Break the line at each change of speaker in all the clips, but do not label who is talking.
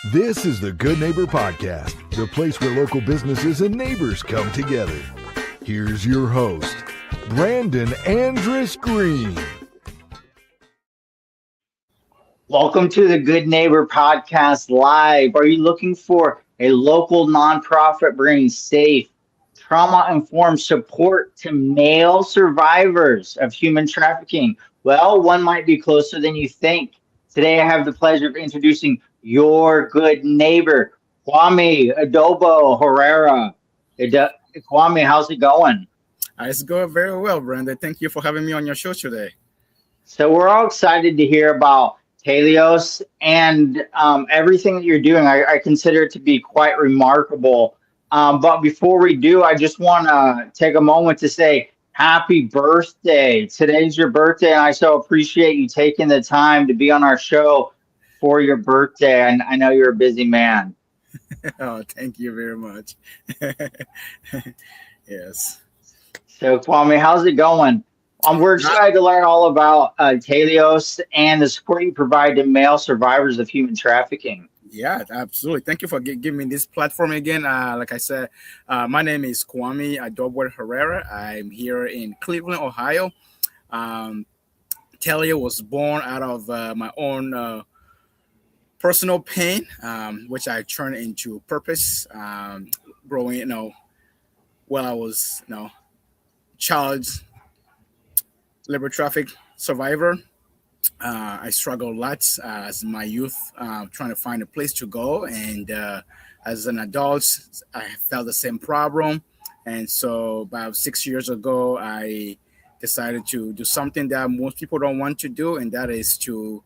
This is the Good Neighbor Podcast, the place where local businesses and neighbors come together. Here's your host, Brandon Andrus Green.
Welcome to the Good Neighbor Podcast Live. Are you looking for a local nonprofit bringing safe, trauma-informed support to male survivors of human trafficking? Well, one might be closer than you think. Today, I have the pleasure of introducing your good neighbor, Kwami Adobe-Herrera. Kwami, how's it going?
It's going very well, Brandon. Thank you for having me on your show today.
So we're all excited to hear about Teleios and everything that you're doing. I consider it to be quite remarkable. But before we do, I just want to take a moment to say happy birthday. Today's your birthday, and I so appreciate you taking the time to be on our show for your birthday. And I know you're a busy man.
Oh, thank you very much. Yes.
So, Kwame, how's it going? We're excited to learn all about Teleios and the support you provide to male survivors of human trafficking.
Yeah, absolutely. Thank you for giving me this platform again. Like I said, my name is Kwami Adobe-Herrera. I'm here in Cleveland, Ohio. Teleios was born out of my own personal pain, which I turned into purpose. Growing, while I was, child labor traffic survivor. I struggled lots as my youth, trying to find a place to go. And as an adult, I felt the same problem. And so about 6 years ago, I decided to do something that most people don't want to do, and that is to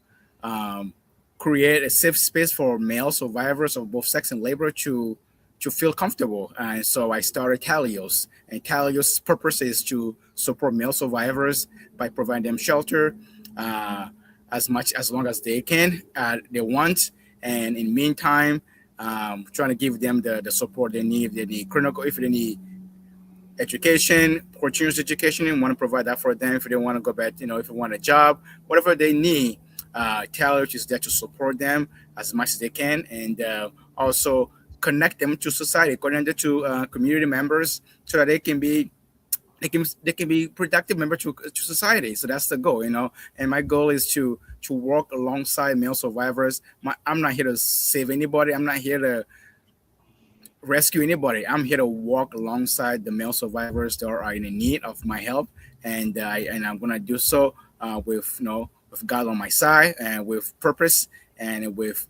create a safe space for male survivors of both sex and labor to feel comfortable. And so I started Teleios. And Teleios' purpose is to support male survivors by providing them shelter as long as they want. And in the meantime, trying to give them the support they need. If they need if they need education, continuous education, and want to provide that for them. If they want to go back, if they want a job, whatever they need, Teleios is there to support them as much as they can, and also connect them to society, connect them to community members, so that they can be productive members to society. So that's the goal, And my goal is to work alongside male survivors. I'm not here to save anybody. I'm not here to rescue anybody. I'm here to walk alongside the male survivors that are in need of my help, and I'm gonna do so with God on my side, and with purpose, and with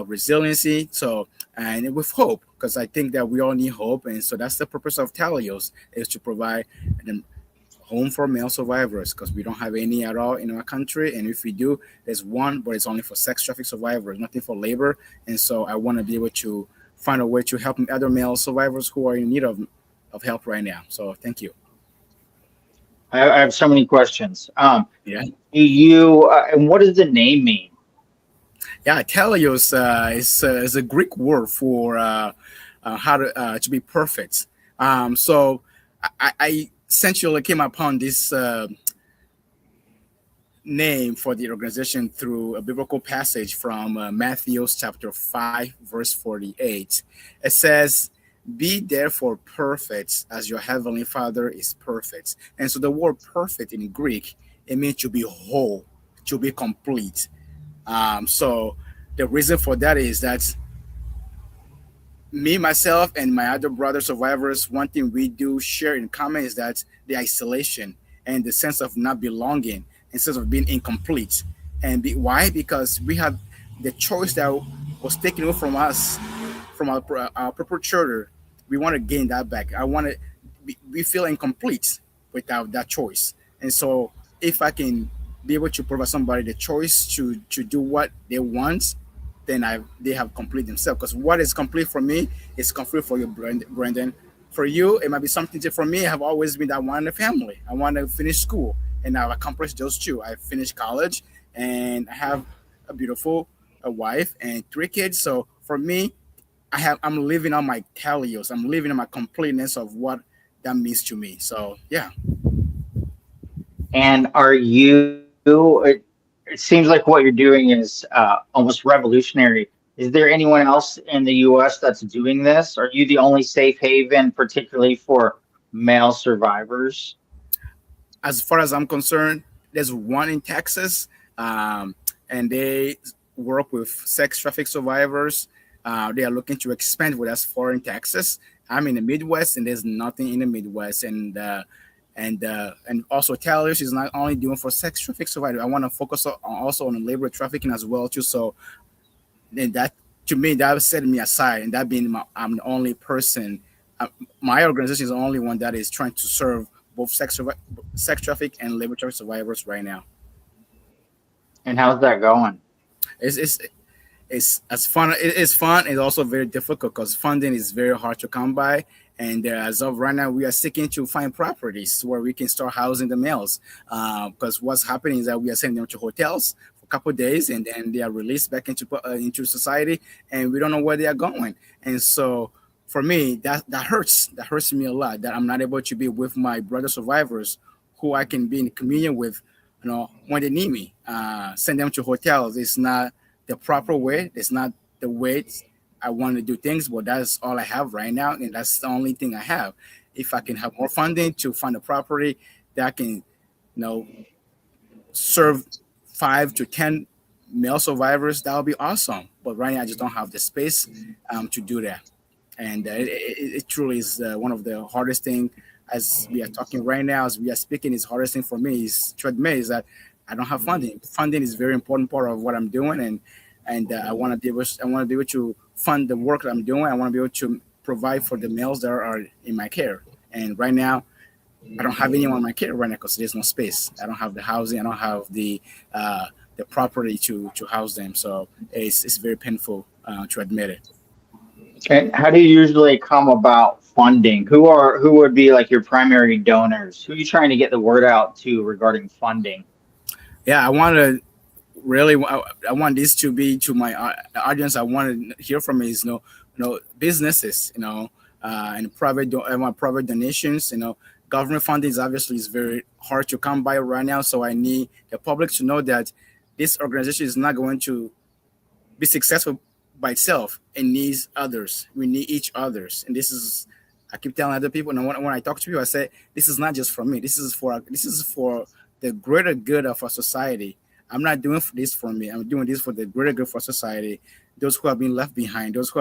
resiliency. So, and with hope, because I think that we all need hope, and so that's the purpose of Teleios, is to provide a home for male survivors, because we don't have any at all in our country, and if we do, there's one, but it's only for sex traffic survivors, nothing for labor. And so I want to be able to find a way to help other male survivors who are in need of help right now. So thank you.
I have so many questions.
Yeah.
And what does the name mean?
Yeah, Teleios is a Greek word for how to be perfect. So I essentially came upon this name for the organization through a biblical passage from Matthew chapter 5, verse 48. It says, "Be therefore perfect as your heavenly Father is perfect." And so the word perfect in Greek, it means to be whole, to be complete. So the reason for that is that me, myself, and my other brother survivors, one thing we do share in common is that the isolation and the sense of not belonging, and sense of being incomplete. And why? Because we have the choice that was taken away from us, from our perpetrator. We want to gain that back. We feel incomplete without that choice. And so if I can be able to provide somebody the choice to do what they want, then they have complete themselves. Because what is complete for me is complete for you, Brandon. For you, it might be something different. For me, I have always been that I want a family. I want to finish school, and I've accomplished those two. I finished college, and I have a beautiful wife and 3 kids. So for me, I'm living on my Teleios. I'm living on my completeness of what that means to me. So yeah.
And are you? It seems like what you're doing is almost revolutionary. Is there anyone else in the U.S. that's doing this? Are you the only safe haven, particularly for male survivors?
As far as I'm concerned, there's one in Texas, um, and they work with sex traffic survivors. They are looking to expand with us for in Texas. I'm in the Midwest, and there's nothing in the Midwest, and also Teleios is not only doing for sex traffic survivors. I want to focus also on labor trafficking as well too. So and that to me that set me aside, and that being I'm the only person. My organization is the only one that is trying to serve both sex traffic and labor traffic survivors right now.
And how's that going?
It's it's it's as fun. It is fun. It's also very difficult because funding is very hard to come by. And as of right now, we are seeking to find properties where we can start housing the males. Because what's happening is that we are sending them to hotels for a couple of days, and then they are released back into society, and we don't know where they are going. And so, for me, that hurts. That hurts me a lot. That I'm not able to be with my brother survivors, who I can be in communion with, when they need me. Send them to hotels. It's not the proper way. It's not the way I want to do things, but that's all I have right now, and that's the only thing I have. If I can have more funding to fund a property that can, know, serve 5 to 10 male survivors, that would be awesome. But right now, I just don't have the space to do that, and it truly is one of the hardest thing. As we are talking right now, as we are speaking, is hardest thing for me is to admit is that I don't have funding. Funding is a very important part of what I'm doing, and I want to be able. I want to be able to fund the work that I'm doing. I want to be able to provide for the males that are in my care. And right now, I don't have anyone in my care right now because there's no space. I don't have the housing. I don't have the property to house them. So it's very painful to admit it.
And how do you usually come about funding? Who would be like your primary donors? Who are you trying to get the word out to regarding funding?
Yeah, I want to really I want this to be to my audience. I want to hear from is businesses, and I want private donations. Government funding is obviously is very hard to come by right now. So I need the public to know that this organization is not going to be successful by itself. It needs others. We need each others, and this is. I keep telling other people, and when I talk to people, I say this is not just for me. This is for the greater good of our society. I'm not doing this for me. I'm doing this for the greater good for society. Those who have been left behind, those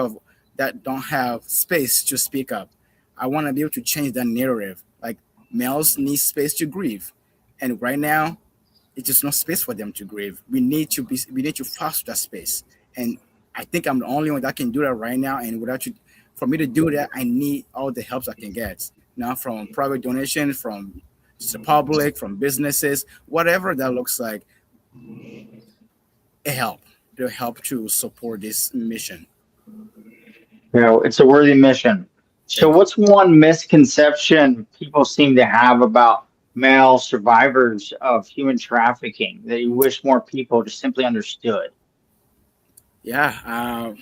that don't have space to speak up. I want to be able to change that narrative. Like males need space to grieve, and right now, it's just no space for them to grieve. We need to foster that space, and I think I'm the only one that can do that right now. And without you, for me to do that, I need all the helps I can get. Now, from private donation, from the public, from businesses, whatever that looks like, it help. It'll help to support this mission.
It's a worthy mission. So,
Thank you.
what's one misconception people seem to have about male survivors of human trafficking that you wish more people just simply understood?
Yeah,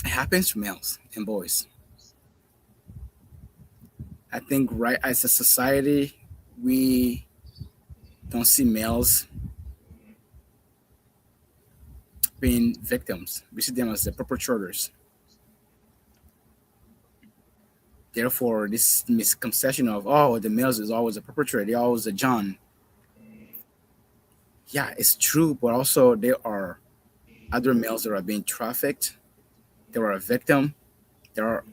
it happens to males and boys. I think right as a society, we don't see males being victims. We see them as the perpetrators. Therefore, this misconception of the males is always a perpetrator, they're always a John. Yeah, it's true, but also there are other males that are being trafficked, they are a victim, they are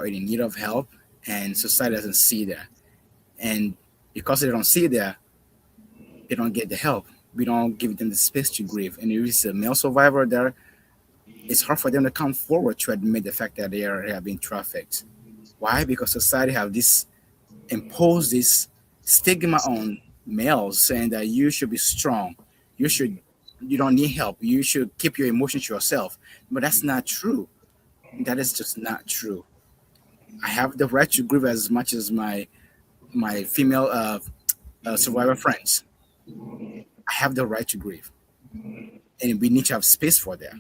in need of help, and society doesn't see that. And because they don't see that, they don't get the help. We don't give them the space to grieve. And if it's a male survivor there, it's hard for them to come forward to admit the fact that they have been trafficked. Why? Because society have this impose this stigma on males saying that you should be strong. You should you don't need help. You should keep your emotions to yourself. But that's not true. That is just not true. I have the right to grieve as much as my female survivor friends. I have the right to grieve, and we need to have space for that.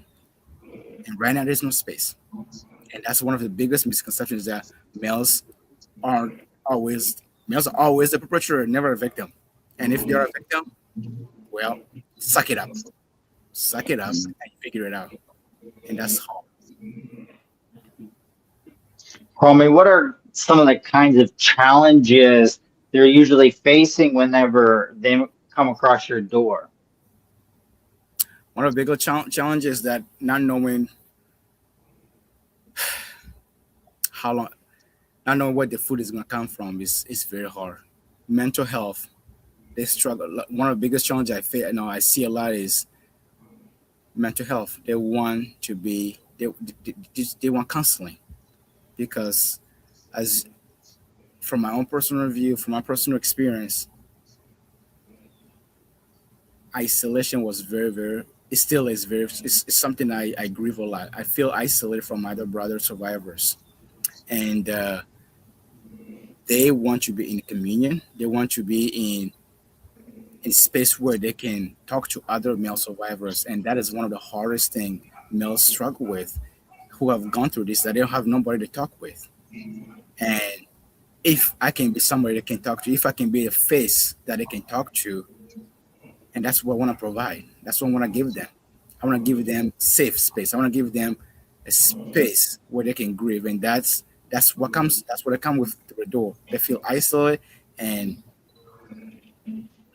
And right now, there's no space, and that's one of the biggest misconceptions that males aren't males are always the perpetrator, never a victim. And if they're a victim, well, suck it up, and figure it out. And that's hard.
Kwame, what are some of the kinds of challenges they're usually facing whenever they come across your door?
One of the bigger challenges that not knowing how long, not knowing where the food is going to come from is very hard. Mental health, they struggle. One of the biggest challenges I see a lot is mental health. They want to be, they want counseling because, as from my own personal view, from my personal experience, isolation was very, it still is it's something I grieve a lot. I feel isolated from my other brother survivors, and they want to be in communion. They want to be in space where they can talk to other male survivors, and that is one of the hardest thing males struggle with, who have gone through this, that they don't have nobody to talk with. And if I can be somebody they can talk to, if I can be a face that they can talk to, and that's what I want to provide. That's what I want to give them. I want to give them safe space. I want to give them a space where they can grieve, and that's what comes. That's what they come with through the door. They feel isolated and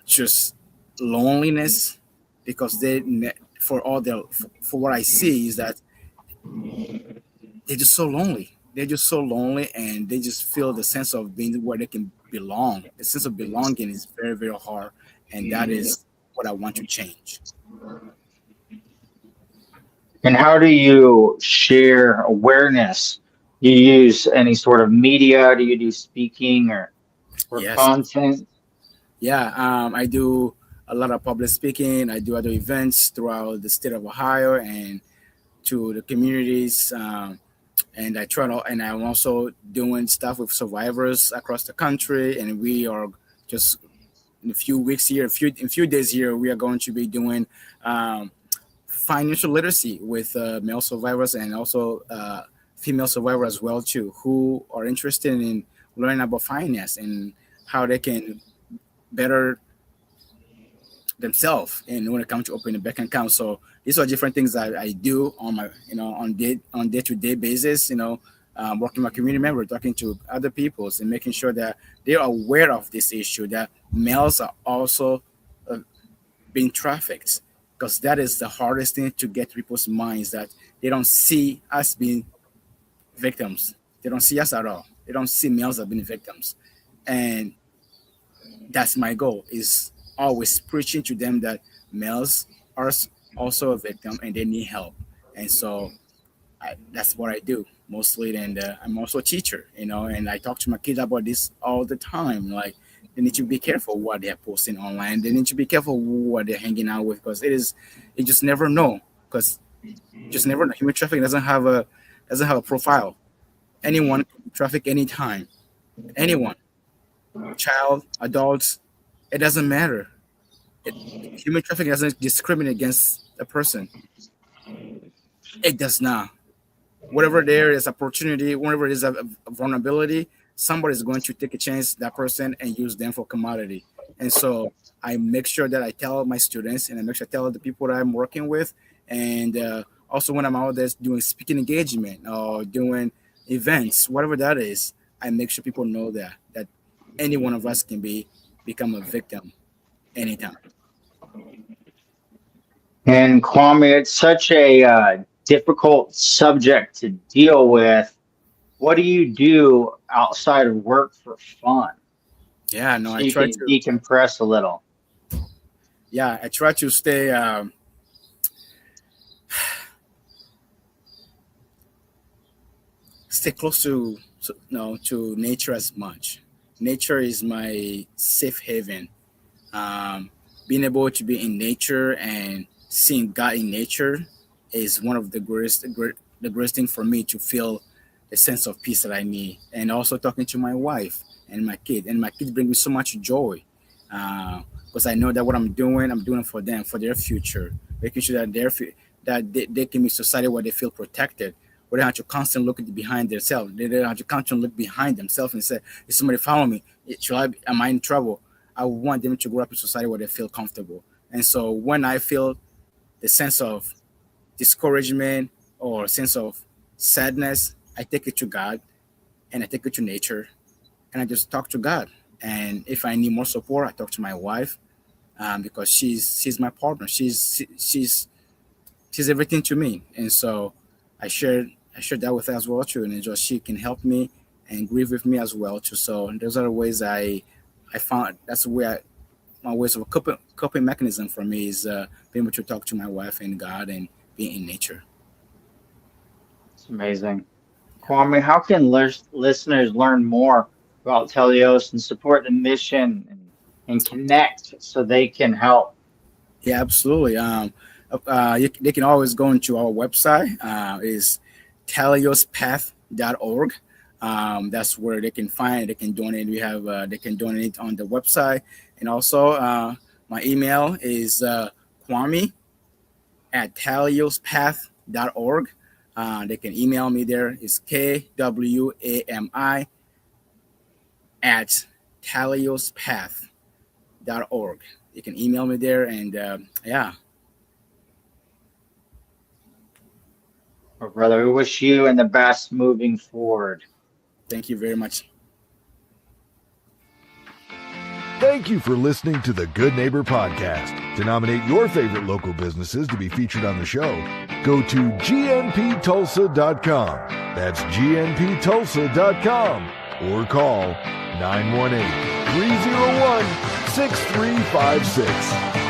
just loneliness because for what I see is that they're just so lonely. They're just so lonely, and they just feel the sense of being where they can belong. The sense of belonging is very hard, and that is what I want to change.
And how do you share awareness? Do you use any sort of media? Do you do speaking or
Yes.
content?
Yeah, I do a lot of public speaking. I do other events throughout the state of Ohio and to the communities. And and I'm also doing stuff with survivors across the country. And we are just in a few weeks here, in few days here, we are going to be doing financial literacy with male survivors and also female survivors as well too, who are interested in learning about finance and how they can better themselves and when it comes to opening a bank account. So these are different things I do on my on day-to-day basis, working with my community member, talking to other peoples and making sure that they are aware of this issue, that males are also being trafficked, because that is the hardest thing to get people's minds, that they don't see us being victims. They don't see us at all. They don't see males as being victims. And that's my goal, is always preaching to them that males are also a victim and they need help. And so that's what I do mostly. And I'm also a teacher, and I talk to my kids about this all the time. Like, they need to be careful what they're posting online. They need to be careful what they're hanging out with, because you just never know. Because just never know. Human trafficking doesn't have a profile. Anyone can traffic anytime. Anyone, child, adults, it doesn't matter. Human trafficking doesn't discriminate against a person. It does not. Whatever there is opportunity, whenever there is a vulnerability, somebody is going to take a chance that person and use them for commodity. And so I make sure that I tell my students, and I make sure I tell the people that I'm working with, and also when I'm out there doing speaking engagement or doing events, whatever that is, I make sure people know that any one of us can become a victim anytime.
And Kwame, it's such a difficult subject to deal with. What do you do outside of work for fun?
Yeah, no,
So
I
you
try
can
to.
decompress a little.
Yeah, I try to stay close to nature as much. Nature is my safe haven. Being able to be in nature and seeing God in nature is one of the greatest thing for me to feel the sense of peace that I need. And also talking to my wife and my kid, and my kids bring me so much joy, because I know that what I'm doing for them, for their future, making sure that they can be society where they feel protected, where they have to constantly look behind themselves. They don't have to constantly look behind themselves and say, "Is somebody following me? Am I in trouble?" I want them to grow up in society where they feel comfortable. And so when I feel the sense of discouragement or sense of sadness, I take it to God and I take it to nature and I just talk to God. And if I need more support, I talk to my wife because she's my partner. She's everything to me. And so I shared that with her as well too. And just she can help me and grieve with me as well too. So those are the ways I found that's where my ways of a coping mechanism for me is being able to talk to my wife and God and being in nature.
It's amazing. Kwame, how can listeners learn more about Teleios and support the mission and connect so they can help?
Yeah, absolutely. They can always go into our website. Is TeleosPath.org. That's where they can find. They can donate. We have. They can donate on the website, and also my email is Kwami@TeleosPath.org. They can email me there. It's KWAMI@TeleosPath.org. You can email me there, and yeah.
Well, brother, we wish you and the best moving forward.
Thank you very much.
Thank you for listening to the Good Neighbor Podcast. To nominate your favorite local businesses to be featured on the show, go to gnptulsa.com. That's gnptulsa.com or call 918-301-6356.